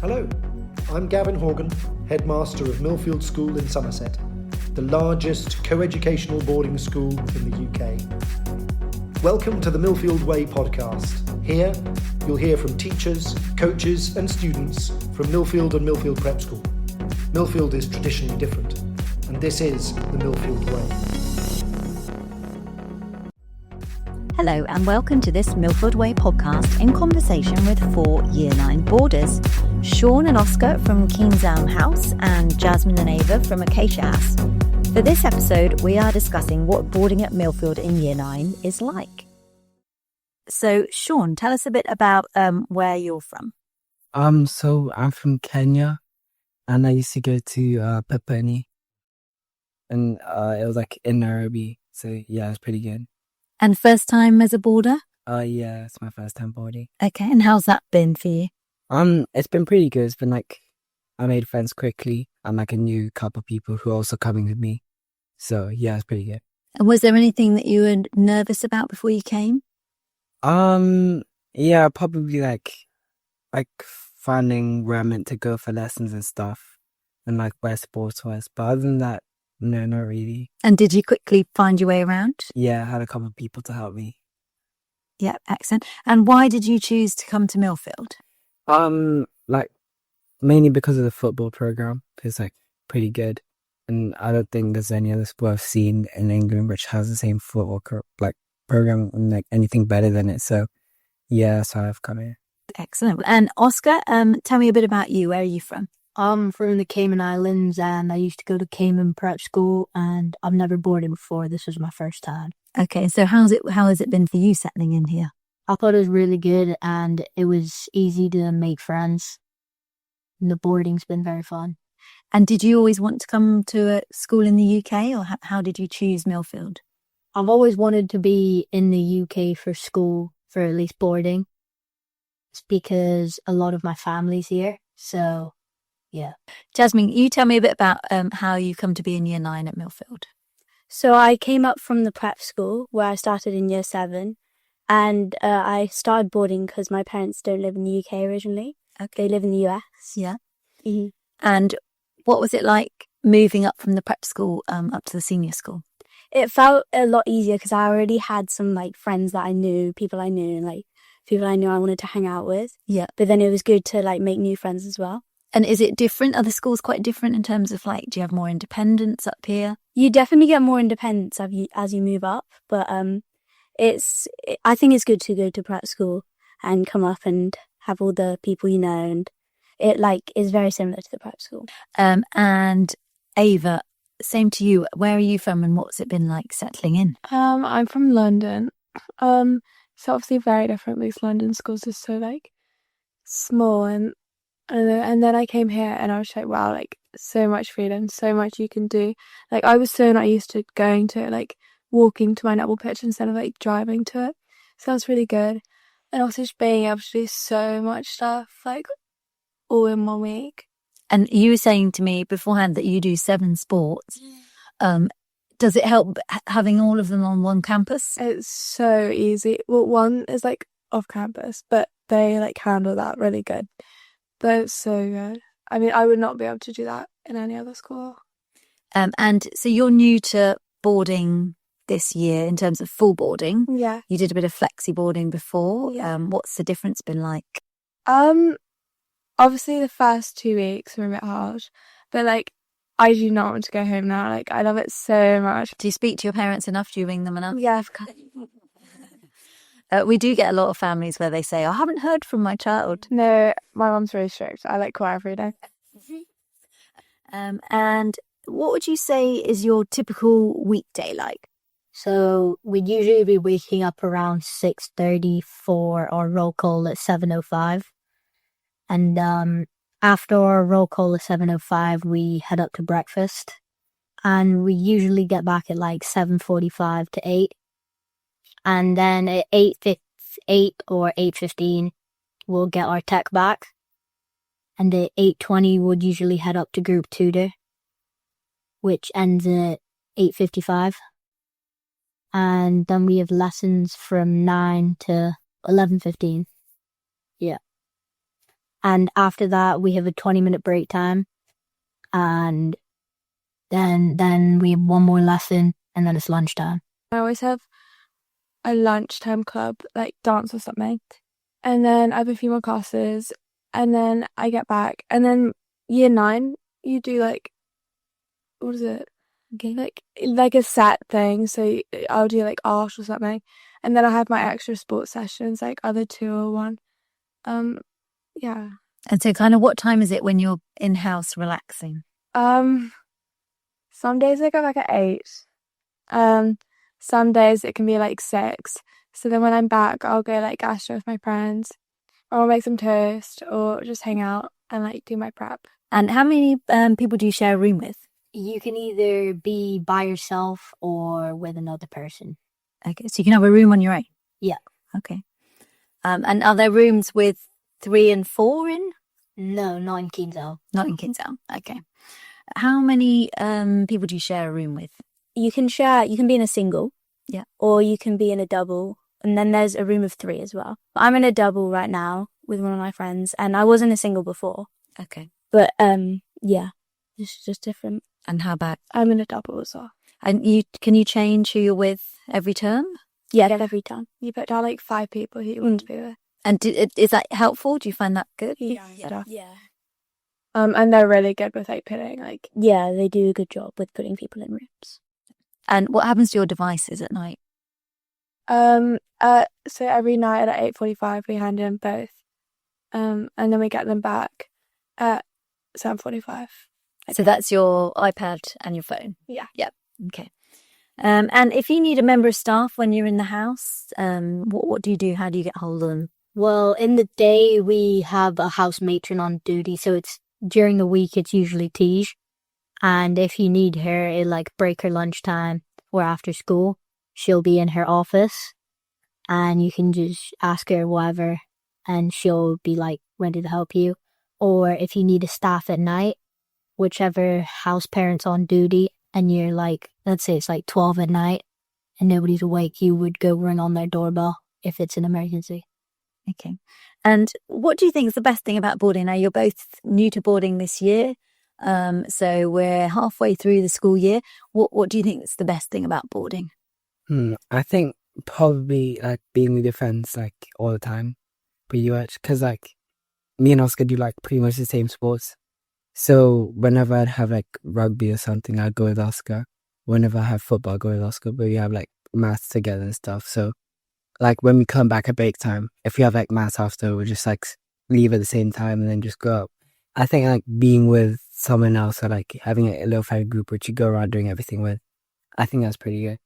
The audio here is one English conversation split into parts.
Hello, I'm Gavin Horgan, Headmaster of Millfield School in Somerset, the largest co-educational boarding school in the UK. Welcome to the Millfield Way podcast. Here, you'll hear from teachers, coaches and students from Millfield and Millfield Prep School. Millfield is traditionally different, and this is the Millfield Way. Hello and welcome to this Millfield Way podcast in conversation with 4 Year 9 boarders, Sean and Oscar from Keenselm House and Jasmine and Ava from Acacia House. For this episode, we are discussing what boarding at Millfield in Year 9 is like. So, Sean, tell us a bit about where you're from. So I'm from Kenya, and I used to go to Peponi, and it was like in Nairobi. So yeah, it's pretty good. And first time as a boarder? Yeah, it's my first time boarding. Okay, and how's that been for you? It's been pretty good. It's been like I made friends quickly, and like a new couple of people who are also coming with me. So yeah, it's pretty good. And was there anything that you were nervous about before you came? Yeah, probably like finding where I'm meant to go for lessons and stuff, and like where sports was. But other than that, no, not really. And did you quickly find your way around? Yeah, I had a couple of people to help me. Yeah, excellent. And why did you choose to come to Millfield? Like mainly because of the football program. It's like pretty good, and I don't think there's any other sport I've seen in England which has the same football program and like anything better than it. So yeah, that's why I've come here. Excellent. And Oscar, tell me a bit about you. Where are you from? I'm from the Cayman Islands, and I used to go to Cayman Prep School, and I've never boarded before. This was my first time. Okay, so how has it been for you settling in here? I thought it was really good, and it was easy to make friends. And the boarding's been very fun. And did you always want to come to a school in the UK, or how did you choose Millfield? I've always wanted to be in the UK for school, for at least boarding. It's because a lot of my family's here, so yeah. Jasmine, you tell me a bit about how you come to be in Year 9 at Millfield. So I came up from the prep school where I started in Year 7, and I started boarding because my parents don't live in the UK originally. Okay. They live in the US. Yeah. Mm-hmm. And what was it like moving up from the prep school up to the senior school? It felt a lot easier because I already had some friends that I knew, people I knew, and people I knew I wanted to hang out with. Yeah. But then it was good to make new friends as well. And is it different? Are the schools quite different in terms of do you have more independence up here? You definitely get more independence as you move up, but I think it's good to go to prep school and come up and have all the people you know, and it is very similar to the prep school. And Ava, same to you. Where are you from, and what's it been like settling in? I'm from London. So obviously very different because London schools are so small, and then I came here and I was like, wow, so much freedom, so much you can do. I was so not used to going to it, walking to my netball pitch instead of driving to it. So that's really good. And also just being able to do so much stuff all in 1 week. And you were saying to me beforehand that you do 7 sports. Does it help having all of them on one campus? It's so easy. Well, one is off campus, but they handle that really good. But it's so good. I mean, I would not be able to do that in any other school. And so you're new to boarding this year in terms of full boarding. Yeah. You did a bit of flexi boarding before. Yeah. What's the difference been like? Obviously the first 2 weeks were a bit hard, but I do not want to go home now. I love it so much. Do you speak to your parents enough? Do you ring them enough? Yeah, of course. We do get a lot of families where they say, I haven't heard from my child. No, my mum's very strict. I cry every day. And what would you say is your typical weekday like? So we'd usually be waking up around 6:30 for our roll call at 7:05. And after our roll call at 7:05, we head up to breakfast. And we usually get back at 7:45 to 8. And then at 8 or 8:15, we'll get our tech back. And at 8:20, we'll usually head up to group tutor, which ends at 8:55. And then we have lessons from 9 to 11:15. Yeah. And after that, we have a 20-minute break time. And then we have one more lesson, and then it's lunchtime. I always have a lunchtime club, like dance or something. And then I have a few more classes. And then I get back. And then year 9, you do like, what is it? Okay. Like a set thing. So I'll do like art or something. And then I have my extra sports sessions, like other 201. Yeah. And so kind of what time is it when you're in-house relaxing? Some days I go back at 8. Some days it can be like 6. So then when I'm back, I'll go like gastro with my friends, or I'll make some toast, or just hang out and like do my prep. And how many people do you share a room with? You can either be by yourself or with another person. Okay, so you can have a room on your own? Yeah. Okay. And are there rooms with 3 and 4 in? No, not in Kinsale. Not in Kinsale. Okay. How many people do you share a room with? You can be in a single. Yeah. Or you can be in a double. And then there's a room of 3 as well. I'm in a double right now with one of my friends, and I was in a single before. Okay. But yeah, this is just different. And how about? I'm in a double as well. And can you change who you're with every term? Yeah, every time. You put down like 5 people who you want to be with. And is that helpful? Do you find that good? Yeah. Yeah. And they're really good with like putting like. Yeah, they do a good job with putting people in rooms. And what happens to your devices at night? So every night at 8:45 we hand in both, and then we get them back at 7:45. So that's your iPad and your phone? Yeah. Yep. Okay. And if you need a member of staff when you're in the house, what do you do? How do you get hold of them? Well, in the day, we have a house matron on duty, so it's during the week, it's usually Tej. And if you need her at like break or lunchtime or after school, she'll be in her office, and you can just ask her whatever, and she'll be like ready to help you. Or if you need a staff at night, whichever house parent's on duty, and you're like, let's say it's like 12 at night and nobody's awake, you would go ring on their doorbell if it's an emergency. Okay. And what do you think is the best thing about boarding? Now, you're both new to boarding this year, so we're halfway through the school year. What do you think is the best thing about boarding? I think probably like being with your friends like all the time, pretty much. Because like me and Oscar do like pretty much the same sports. So whenever I'd have like rugby or something, I'd go with Oscar. Whenever I have football, I'd go with Oscar. But we have like maths together and stuff. So like when we come back at break time, if we have like maths after, we just like leave at the same time and then just go up. I think like being with someone else or like having a little friend group which you go around doing everything with, I think that's pretty good.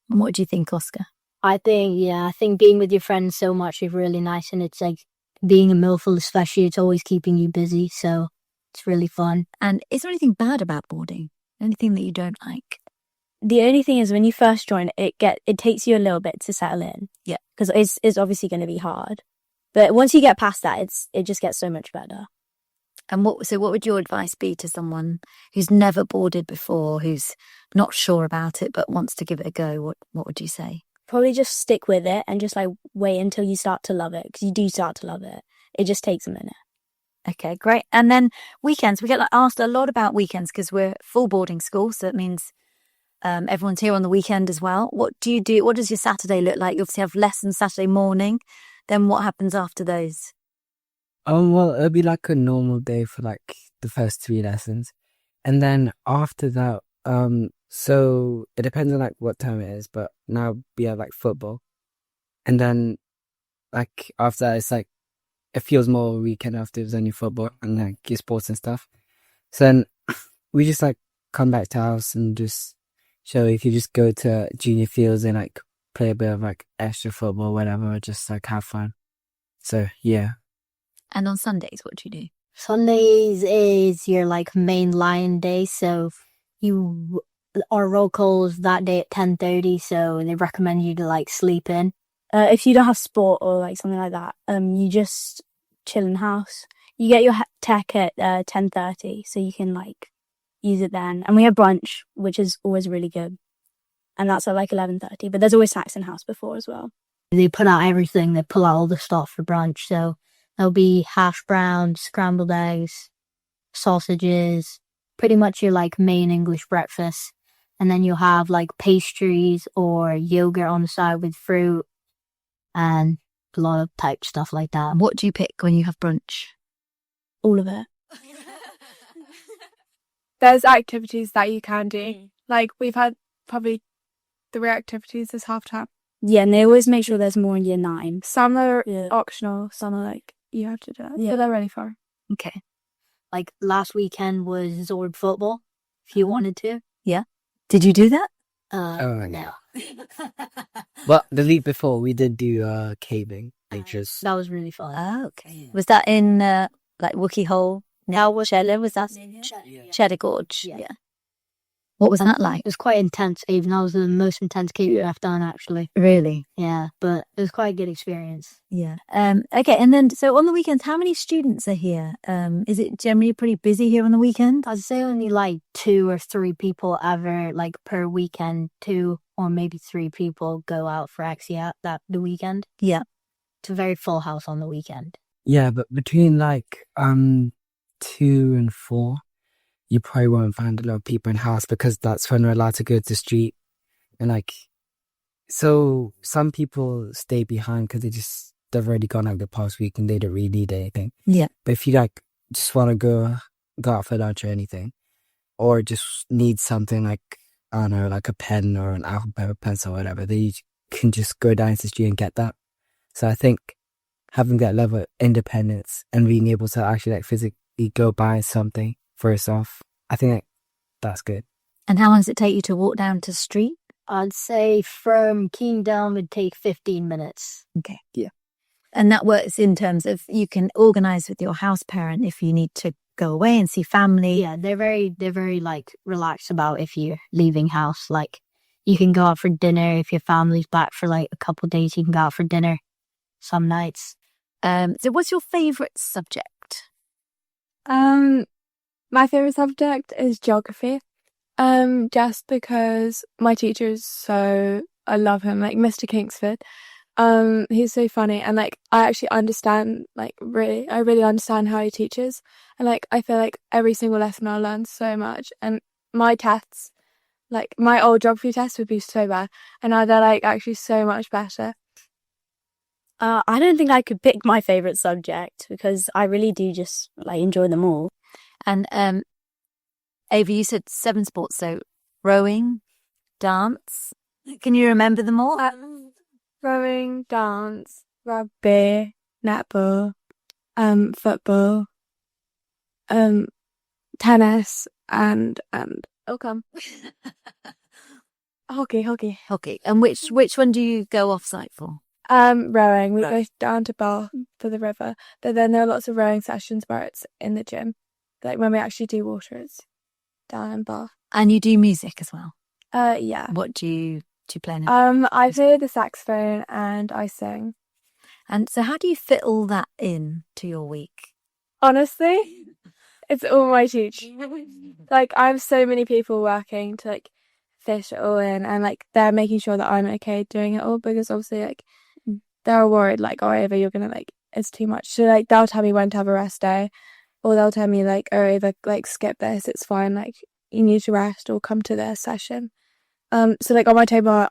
And what do you think, Oscar? I think being with your friends so much is really nice, and it's like being in Millfield especially, it's always keeping you busy, so it's really fun. And is there anything bad about boarding? Anything that you don't like? The only thing is when you first join, it takes you a little bit to settle in. Yeah. Because it's obviously going to be hard. But once you get past that, it just gets so much better. And what would your advice be to someone who's never boarded before, who's not sure about it but wants to give it a go? What would you say? Probably just stick with it and just like wait until you start to love it, because you do start to love it. It just takes a minute. Okay, great. And then weekends, we get asked a lot about weekends because we're full boarding school, so it means everyone's here on the weekend as well. What do you do? What does your Saturday look like? You obviously have lessons Saturday morning. Then what happens after those? Well, it'll be like a normal day for like the first 3 lessons. And then after that, so it depends on like what time it is, but now we have like football. And then like after that, it's like, it feels more weekend after it's only football and like your sports and stuff. So then we just like come back to house and just show if you just go to junior fields and like play a bit of like extra football, whatever, or just like have fun. So yeah. And on Sundays, what do you do? Sundays is your like main line day, so our roll call is that day at 10:30, so they recommend you to like sleep in. If you don't have sport or like something like that, you just chill in house. You get your tech at 10:30, so you can like use it then. And we have brunch, which is always really good, and that's at like 11:30. But there's always snacks in house before as well. They put out everything. They pull out all the stuff for brunch, so There'll be hash browns, scrambled eggs, sausages, pretty much your like main English breakfast. And then you'll have like pastries or yogurt on the side with fruit and a lot of type stuff like that. What do you pick when you have brunch? All of it. There's activities that you can do. Like, we've had probably 3 activities this half term. Yeah, and they always make sure there's more in year 9. Some are Yeah. optional, some are like, you have to do it. Yeah. But they're really fun. Okay. Like last weekend was Zord football, if you wanted to. Did you do that? Oh, No. Well, the week before we did do caving, which is That was really fun. Oh, okay. Was that in like Wookie Hole? No, Cheddar? Was that Cheddar Gorge? Yeah. What was that like? It was quite intense, even. That was the most intense cave I've done, actually. Really? Yeah, but it was quite a good experience. Yeah. Okay. And then, so on the weekends, how many students are here? Is it generally pretty busy here on the weekend? I'd say only like 2 or 3 people ever, like per weekend, 2 or maybe 3 people go out for Axia that the weekend. Yeah. It's a very full house on the weekend. yeah, but between like 2 and 4, you probably won't find a lot of people in house because that's when we're allowed to go to the street. And like, so some people stay behind because they've already gone out the past week and they don't really need anything. Yeah. But if you like just want to go out for lunch or anything, or just need something like, I don't know, like a pen or an alphabet pencil or whatever, then you can just go down to the street and get that. So I think having that level of independence and being able to actually like physically go buy something for yourself, I think that's good. And how long does it take you to walk down to the street? I'd say from Kingdom would take 15 minutes. Okay. Yeah. And that works in terms of you can organise with your house parent if you need to go away and see family. Yeah, they're very like relaxed about if you're leaving house. Like you can go out for dinner if your family's back for like a couple of days. You can go out for dinner some nights. So what's your favourite subject? My favourite subject is geography. Just because my teacher is I love him, like Mr. Kingsford. He's so funny, and like I actually understand, I really understand how he teaches, and like I feel like every single lesson I learn so much. And my tests, like my old geography tests would be so bad, and now they're like actually so much better. I don't think I could pick my favourite subject because I really do just like enjoy them all. And Ava, you said 7 sports, so rowing, dance. Can you remember them all? Rowing, dance, rugby, netball, football, tennis, and hockey. And which one do you go off site for? Rowing. We go down to Bath for the river, but then there are lots of rowing sessions where it's in the gym. Like when we actually do water, it's down in Bath. And you do music as well. Yeah. What do you play in? I play the saxophone and I sing. And so how do you fit all that in to your week? Honestly, it's all my teach. Like I have so many people working to like fit it all in, and like they're making sure that I'm okay doing it all, because obviously like they're worried like, oh Ava, you're gonna like, it's too much. So like they'll tell me when to have a rest day, or they'll tell me like, oh Ava, like skip this, it's fine, like you need to rest or come to their session. So like on my table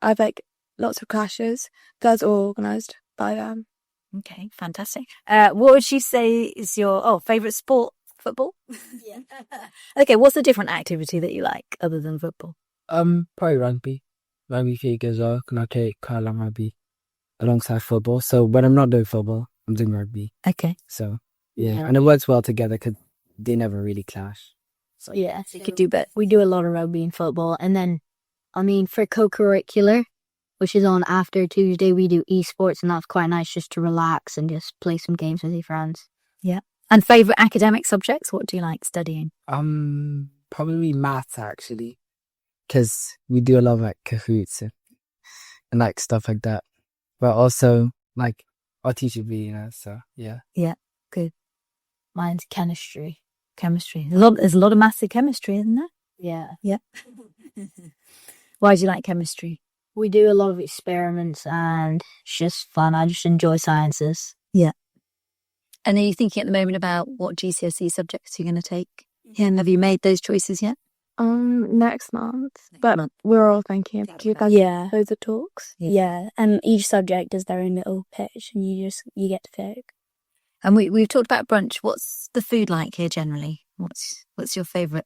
I've like lots of clashes. That's all organised by them. Okay, fantastic. What would you say is your favourite sport? Football? Yeah. Okay, what's a different activity that you like other than football? Probably rugby. Rugby league as well. Can I take quite a long rugby alongside football? So when I'm not doing football, I'm doing rugby. Okay. So yeah, Yeah. and it works well together because they never really clash. So yeah, So you could do both. we do a lot of rugby and football, and then I mean for co-curricular, which is on after Tuesday, we do esports, and that's quite nice just to relax and just play some games with your friends. And favourite academic subjects? What do you like studying? Probably maths actually, because we do a lot of like Kahoots and like stuff like that. But also like our teacher be, so yeah. Mine's chemistry. Chemistry. There's a lot of maths in chemistry, isn't there? Yeah. Why do you like chemistry? We do a lot of experiments and it's just fun. I just enjoy sciences. And are you thinking at the moment about what GCSE subjects you're going to take? Yeah, and have you made those choices yet? Next month. But month. we're all thinking of you guys. Yeah. Loads of talks. Yeah. And each subject does their own little pitch and you get to pick. And we've talked about brunch. What's the food like here generally? What's your favourite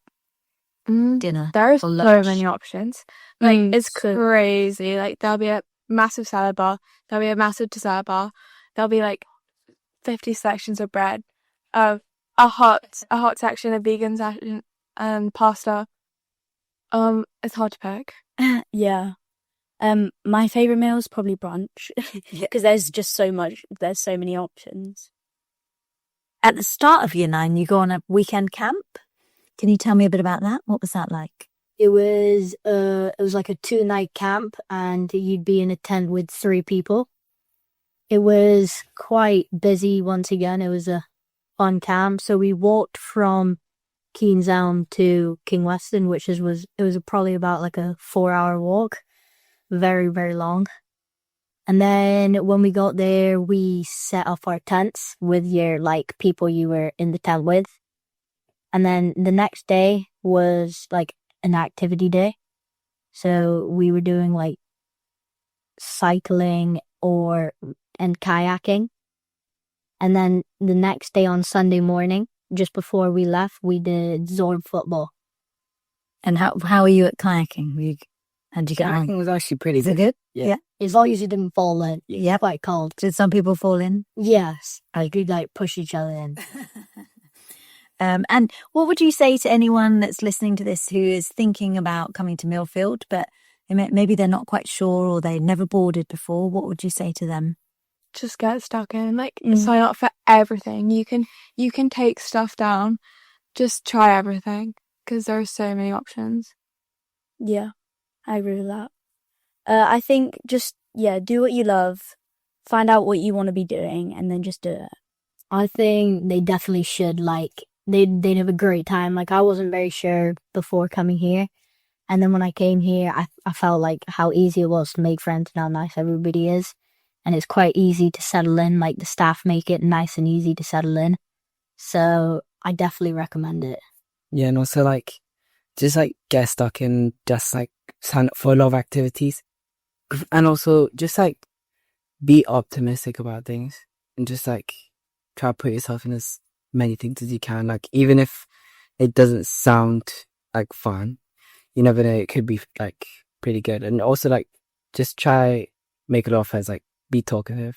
dinner? There are so or lunch? many options. Like, it's cool. crazy. Like, there'll be a massive salad bar. There'll be a massive dessert bar. There'll be like 50 sections of bread. A hot section, a vegan section, and pasta. It's hard to pick. Yeah. My favourite meal is probably brunch because there's so many options. At the start of year 9, you go on a weekend camp. Can you tell me a bit about that? What was that like? It was like a 2-night camp, and you'd be in a tent with 3 people. It was quite busy once again. It was a fun camp. So we walked from Keynesham to King Weston, which was probably about like a 4-hour walk. Very, very long. And then when we got there, we set up our tents with your like people you were in the tent with. And then the next day was like an activity day. So we were doing like cycling and kayaking. And then the next day on Sunday morning, just before we left, we did Zorb football. And how are you at kayaking? How'd you get on? Kayaking was actually pretty Is it good. good? Yeah. As long as you didn't fall in. Yeah. Quite cold. Did some people fall in? Yes. I could like push each other in. And what would you say to anyone that's listening to this who is thinking about coming to Millfield, but maybe they're not quite sure or they've never boarded before? What would you say to them? Just get stuck in. Like, sign up for everything. You can take stuff down. Just try everything because there are so many options. Yeah, I agree with that. I think just, do what you love, find out what you want to be doing, and then just do it. I think they definitely should. Like, they'd have a great time. Like, I wasn't very sure before coming here. And then when I came here, I felt like how easy it was to make friends and how nice everybody is. And it's quite easy to settle in. Like, the staff make it nice and easy to settle in. So I definitely recommend it. Yeah, and also like, just like get stuck in, just like sign up for a lot of activities. And also just like be optimistic about things and just like try to put yourself in as many things as you can. Like, even if it doesn't sound like fun, you never know, it could be like pretty good. And also like just try make a lot of friends, like be talkative,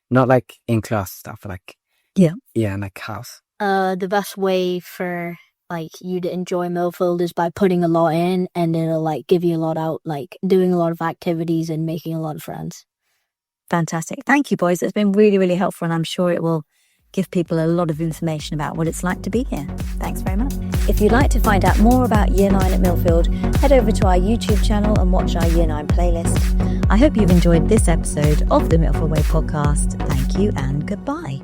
not like in class stuff, like in like house. The best way for like you to enjoy Millfield is by putting a lot in, and it'll like give you a lot out, like doing a lot of activities and making a lot of friends. Fantastic. Thank you, boys. It's been really, really helpful, and I'm sure it will give people a lot of information about what it's like to be here. Thanks very much. If you'd like to find out more about Year 9 at Millfield, head over to our YouTube channel and watch our Year 9 playlist. I hope you've enjoyed this episode of the Millfield Way podcast. Thank you and goodbye.